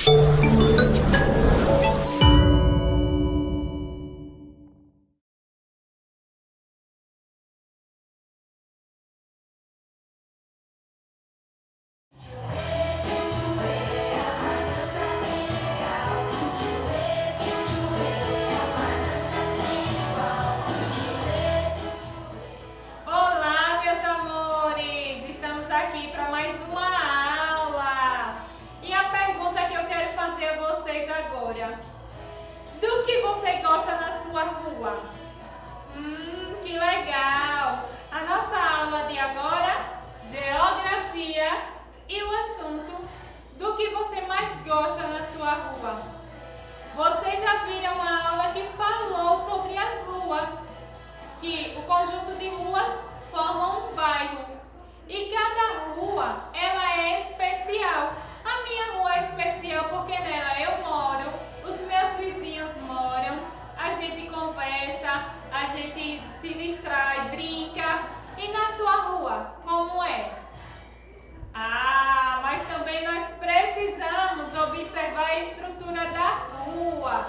Olá, meus amores! Estamos aqui para mais uma aula. E a pergunta que eu quero fazer a vocês agora: do que você gosta na sua rua? Que legal! A nossa aula de agora, geografia, e o assunto do que você mais gosta na sua rua. Vocês já viram a aula que falou sobre as ruas, que o conjunto de ruas formam um bairro e cada rua ela é especial. A minha rua é especial porque nela eu moro, os meus vizinhos moram, a gente conversa, a gente se distrai, brinca. E na sua rua, como é? Mas também nós precisamos observar a estrutura da rua.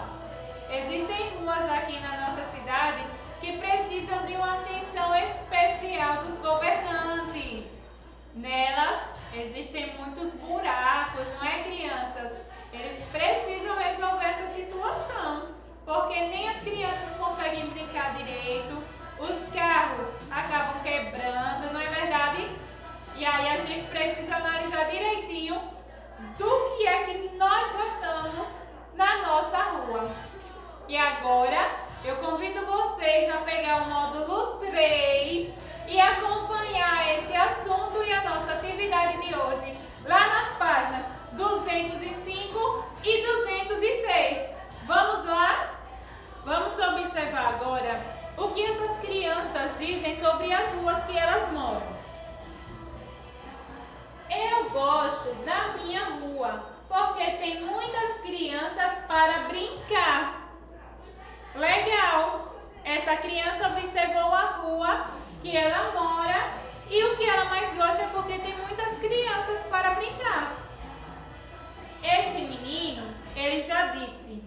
Existem ruas aqui na nossa cidade que precisam de uma atenção especial dos governantes. Nelas existem muitos buracos, não é, crianças? Eles precisam resolver essa situação, porque nem as crianças conseguem brincar direito, os carros acabam quebrando, não é verdade? E aí a gente precisa analisar direitinho do que é que nós gostamos na nossa rua. E agora eu convido vocês a pegar o módulo 3 e acompanhar esse assunto e a nossa atividade de hoje lá nas páginas 205 e 206. Vamos lá? Vamos observar agora o que essas crianças dizem sobre as ruas que elas moram. Eu gosto da minha rua porque tem muitas crianças para brincar. Legal! Essa criança observou a rua que ela mora e o que ela mais gosta é porque tem muitas crianças para brincar. Esse menino, ele já disse: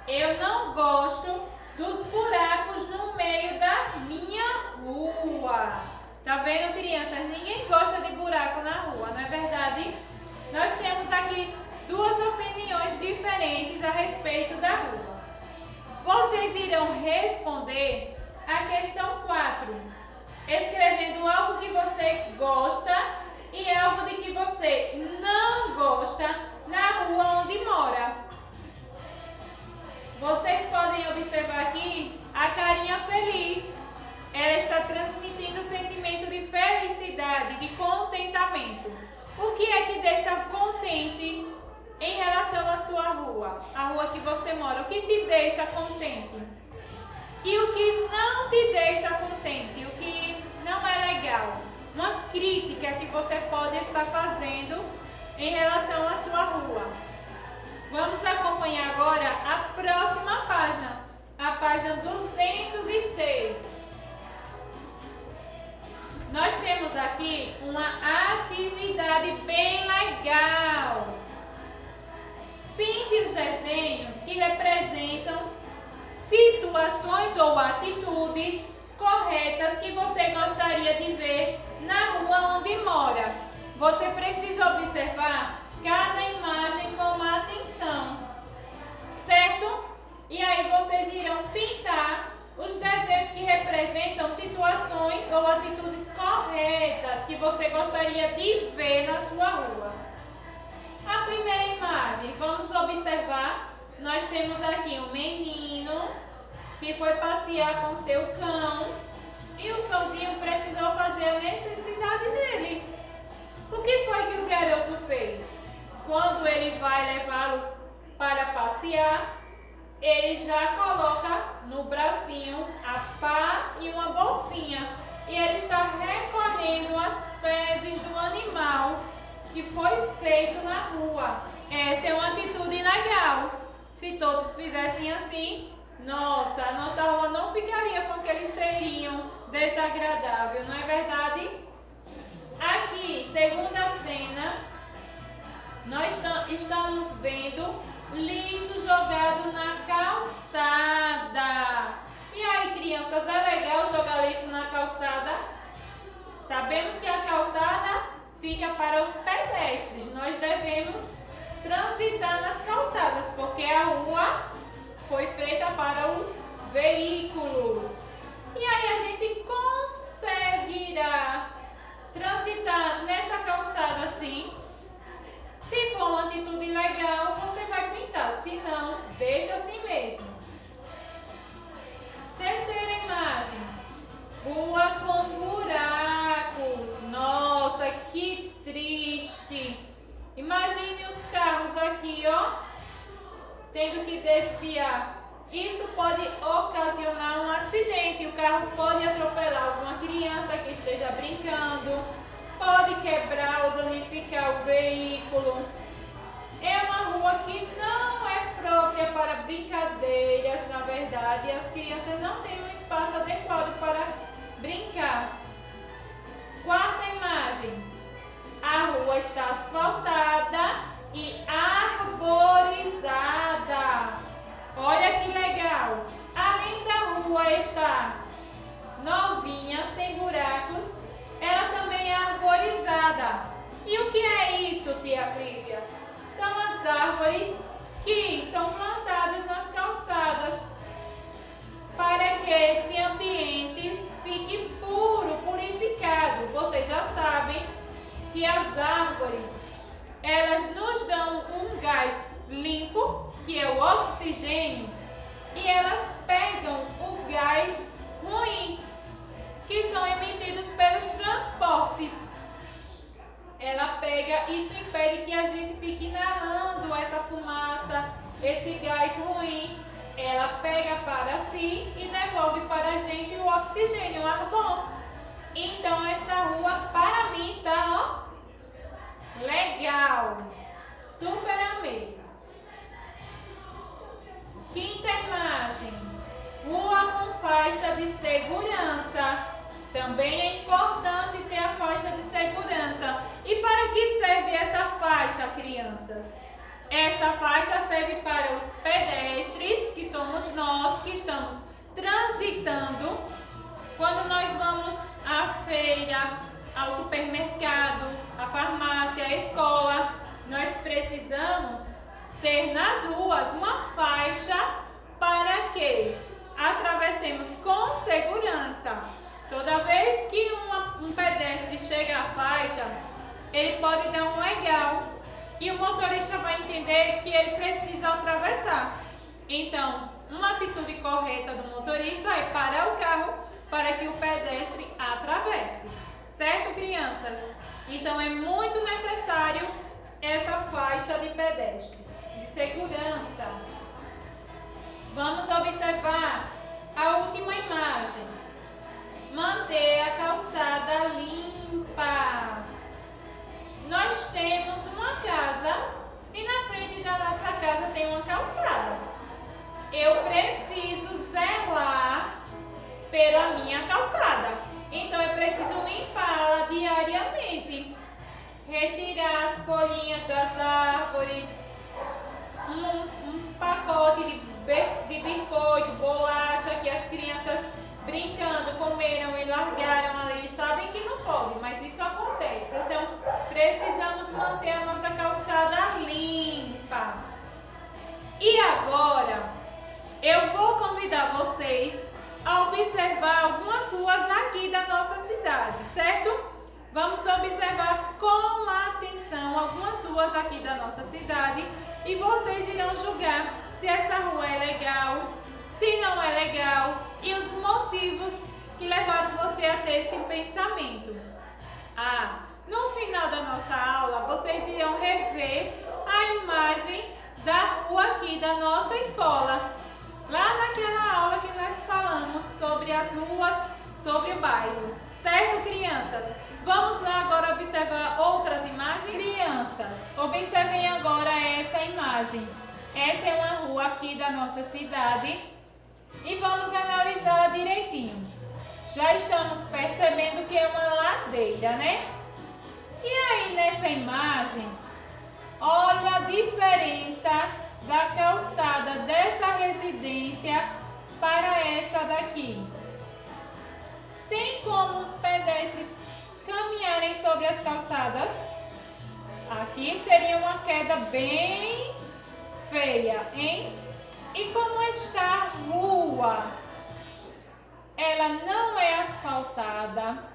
eu não gosto dos buracos no meio da minha rua. Tá vendo, crianças? Ninguém gosta de buraco na rua, não é verdade? Nós temos aqui duas opiniões diferentes a respeito da rua. Vocês irão responder a questão 4, escrevendo algo que você gosta e algo de que você não gosta na rua onde mora. Vocês podem observar aqui a carinha feliz. Ela está transmitindo o sentimento de felicidade, de contentamento. O que é que deixa contente em relação à sua rua, a rua que você mora? O que te deixa contente? E o que não te deixa contente? O que não é legal? Uma crítica que você pode estar fazendo em relação à sua rua. Vamos acompanhar agora a próxima página, a página 206. Nós temos aqui uma atividade bem legal. Pinte os desenhos que representam situações ou atitudes corretas que você gostaria de ver na rua onde mora. Você precisa observar cada imagem com uma atenção, certo? E aí vocês irão pintar os desenhos que representam situações ou atitudes corretas que você gostaria de ver na sua rua. A primeira imagem, vamos observar, nós temos aqui um menino que foi passear com seu cão e o cãozinho precisou fazer a necessidade dele. O que foi que o garoto fez? Quando ele vai levá-lo para passear, ele já coloca no bracinho a pá e uma bolsinha. E ele está recolhendo as fezes do animal que foi feito na rua. Essa é uma atitude legal. Se todos fizessem assim, nossa, a nossa rua não ficaria com aquele cheirinho desagradável, não é verdade? Aqui, segunda cena, nós estamos vendo lixo jogado na calçada. E aí, crianças, é legal jogar lixo na calçada? Sabemos que a calçada fica para os pedestres. Nós devemos transitar nas calçadas, porque a rua foi feita para os veículos. E aí a gente conseguirá transitar nessa calçada assim? Se for uma atitude legal, você vai pintar. Se não, deixa assim mesmo. Terceira imagem. Rua com buracos. Nossa, que triste. Imagine os carros aqui, ó, tendo que desviar. Isso pode ocasionar um acidente. O carro pode atropelar alguma criança que esteja brincando, pode quebrar ou danificar o veículo. É uma rua que não é própria para brincadeiras, na verdade. As crianças não têm um espaço adequado para brincar. Quarta imagem. A rua está asfaltada e arborizada. Olha que legal! Além da rua estar novinha, sem buracos, ela também é arborizada. E o que é isso, tia Clívia? São as árvores que são plantadas nas calçadas para que esse ambiente fique puro, purificado. Vocês já sabem que as árvores, elas nos dão um gás limpo, que é o oxigênio, e elas pegam o gás ruim, que são emitidos pelos transportes. Ela pega, isso impede que a gente fique inalando essa fumaça, esse gás ruim. Ela pega para si e devolve para a gente o oxigênio, o ar bom. Então essa rua para mim está, ó, legal. Super amei. Quinta imagem. Rua com faixa de segurança. Também é importante ter a faixa de segurança. E para que serve essa faixa, crianças? Essa faixa serve para os pedestres, que somos nós que estamos transitando. Quando nós vamos à feira, ao supermercado, à farmácia, à escola, nós precisamos ter nas ruas uma faixa para que atravessemos com segurança. Toda vez que um pedestre chega à faixa, ele pode dar um legal e o motorista vai entender que ele precisa atravessar. Então, uma atitude correta do motorista é parar o carro para que o pedestre atravesse. Certo, crianças? Então, é muito necessário essa faixa de pedestres, de segurança. Vamos observar a última imagem. Manter a calçada limpa. Nós temos uma casa e na frente da nossa casa tem uma calçada. Eu preciso zelar pela minha calçada. Então eu preciso limpá-la diariamente. Retirar as folhinhas das árvores, um pacote de biscoito, bolacha que as crianças brincando comeram e largaram ali. Sabem que não pode, mas isso acontece. Então precisamos manter a nossa calçada limpa. E agora eu vou convidar vocês a observar algumas ruas aqui da nossa cidade, certo? Vamos observar com atenção algumas ruas aqui da nossa cidade e vocês irão julgar se essa rua é legal, se não é legal e os motivos que levaram você a ter esse pensamento. No final da nossa aula, vocês irão rever a imagem da rua aqui da nossa escola. Lá naquela aula que nós falamos sobre as ruas, sobre o bairro. Certo, crianças? Vamos lá agora observar outras imagens? Crianças, observem agora essa imagem. Essa é uma rua aqui da nossa cidade e vamos analisar direitinho. Já estamos percebendo que é uma ladeira, né? E aí nessa imagem Olha a diferença da calçada dessa residência para essa daqui. Tem como os pedestres caminharem sobre as calçadas? Aqui seria uma queda bem feia, hein? E como está a rua? Ela não é asfaltada.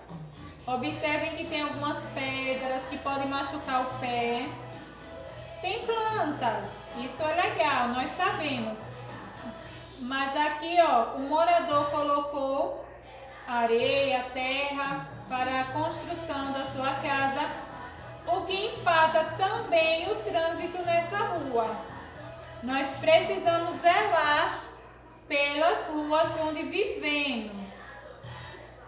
Observem que tem algumas pedras que podem machucar o pé. Tem plantas, isso é legal, nós sabemos. Mas aqui, ó, o morador colocou areia, terra para a construção da sua casa, o que empata também o trânsito nessa rua. Nós precisamos zelar pelas ruas onde vivemos.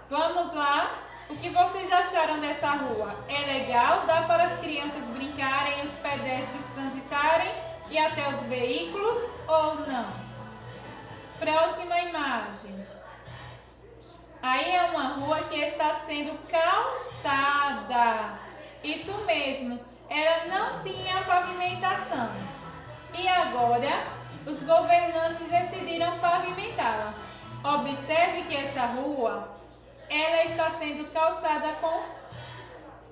Vamos lá? O que vocês acharam dessa rua? É legal? Dá para as crianças brincarem, os pedestres transitarem e até os veículos ou não? Próxima imagem. Aí é uma rua que está sendo calçada. Isso mesmo, ela não tinha pavimentação. E agora os governantes decidiram pavimentá-la. Observe que essa rua ela está sendo calçada com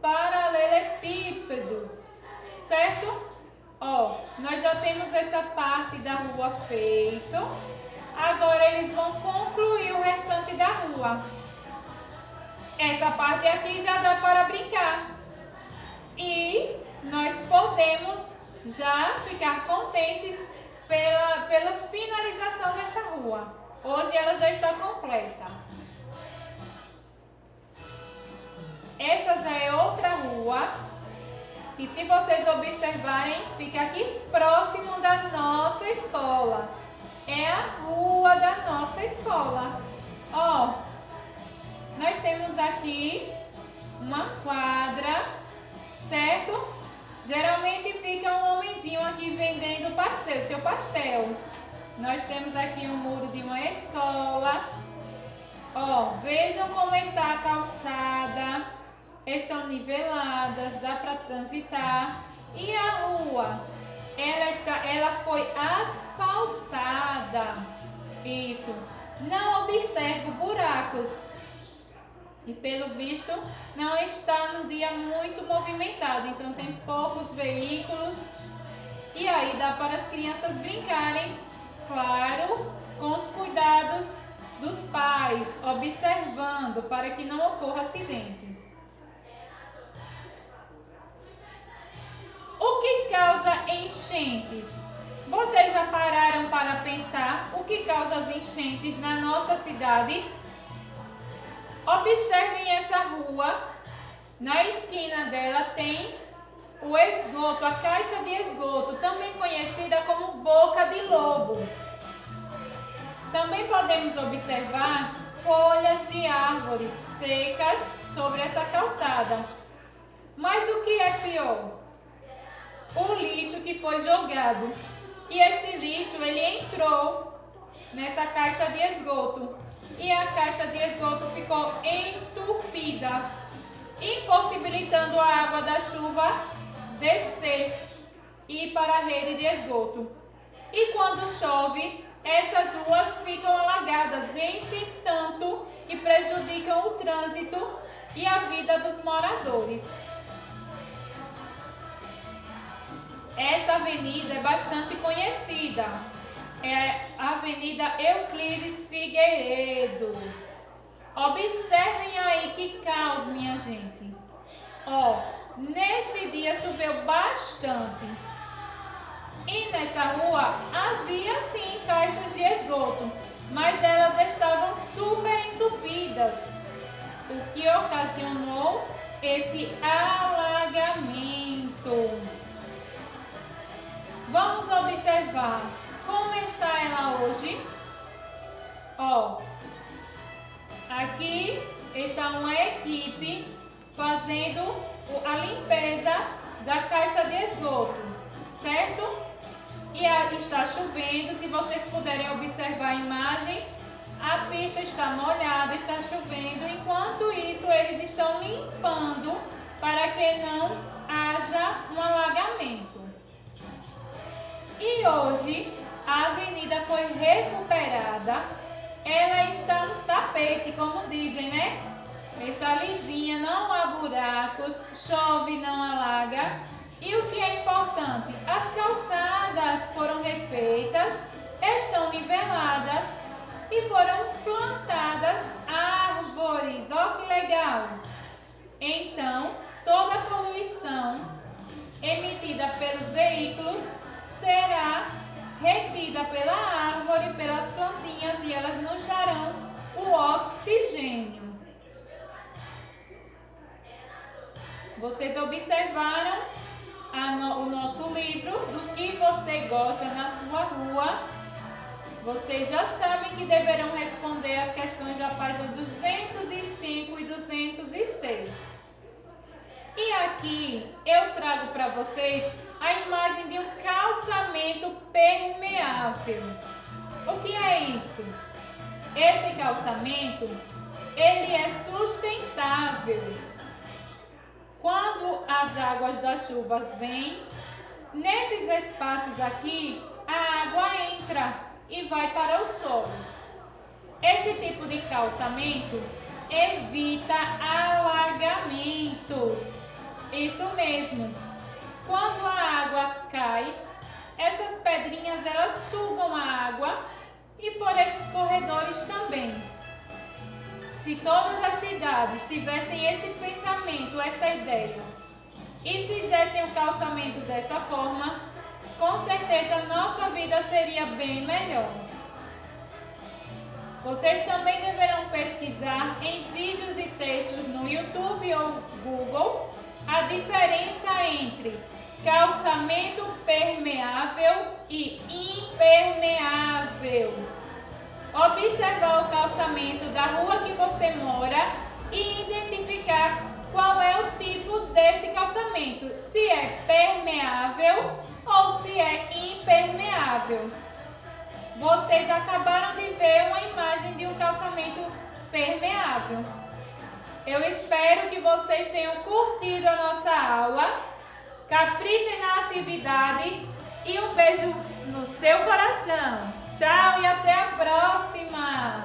paralelepípedos, certo? Ó, nós já temos essa parte da rua feito. Agora eles vão concluir o restante da rua. Essa parte aqui já dá para brincar. E nós podemos já ficar contentes pela finalização dessa rua. Hoje ela já está completa. Essa já é outra rua, que se vocês observarem, fica aqui próximo da nossa escola. É a rua da nossa escola. Ó, nós temos aqui uma quadra, certo? Geralmente fica um homenzinho aqui vendendo pastel, seu pastel. Nós temos aqui um muro de uma escola. Ó, vejam como está a calçada. Estão niveladas, dá para transitar. E a rua? Ela foi asfaltada. Isso. Não observo buracos. E pelo visto, não está num dia muito movimentado. Então tem poucos veículos. E aí dá para as crianças brincarem, claro, com os cuidados dos pais, observando para que não ocorra acidente. O que causa enchentes? Vocês já pararam para pensar o que causa as enchentes na nossa cidade? Observem essa rua. Na esquina dela tem o esgoto, a caixa de esgoto, também conhecida como boca de lobo. Também podemos observar folhas de árvores secas sobre essa calçada. Mas o que é pior? O lixo que foi jogado. E esse lixo, ele entrou nessa caixa de esgoto. E a caixa de esgoto ficou entupida, impossibilitando a água da chuva descer e ir para a rede de esgoto. E quando chove, essas ruas ficam alagadas, enchem tanto que prejudicam o trânsito e a vida dos moradores. Essa avenida é bastante conhecida. É a Avenida Euclides Figueiredo. Observem aí que caos, minha gente. Ó, neste dia choveu bastante. E nessa rua havia sim caixas de esgoto, mas elas estavam super entupidas, o que ocasionou esse alagamento. Vamos observar como está ela hoje. Ó, aqui está uma equipe fazendo a limpeza da caixa de esgoto, certo? E está chovendo, se vocês puderem observar a imagem, a pista está molhada, está chovendo. Enquanto isso, eles estão limpando para que não haja um alagamento. E hoje a avenida foi recuperada. Ela está um tapete, como dizem, né? Está lisinha, não há buracos, chove, não alaga. E o que é importante? As calçadas foram refeitas, estão niveladas e foram plantadas árvores. Olha que legal! Então, toda a poluição emitida pelos veículos será retida pela árvore, pelas plantinhas, e elas nos darão o oxigênio. Vocês observaram o nosso livro, do que você gosta na sua rua. Vocês já sabem que deverão responder as questões da página 205 e 206. E aqui eu trago para vocês a imagem de um calçamento permeável. O que é isso? Esse calçamento, ele é sustentável. Quando as águas das chuvas vêm, nesses espaços aqui, a água entra e vai para o solo. Esse tipo de calçamento evita alagamentos. Isso mesmo. Quando a água cai, essas pedrinhas elas sugam a água e por esses corredores também. Se todas as cidades tivessem esse pensamento, essa ideia, e fizessem o calçamento dessa forma, com certeza a nossa vida seria bem melhor. Vocês também deverão pesquisar em vídeos e textos no YouTube ou Google a diferença entre calçamento permeável e impermeável. Observar o calçamento da rua que você mora e identificar qual é o tipo desse calçamento, se é permeável ou se é impermeável. Vocês acabaram de ver uma imagem de um calçamento permeável. Eu espero que vocês tenham curtido a nossa aula. Caprichem na atividade e um beijo no seu coração. Tchau e até a próxima!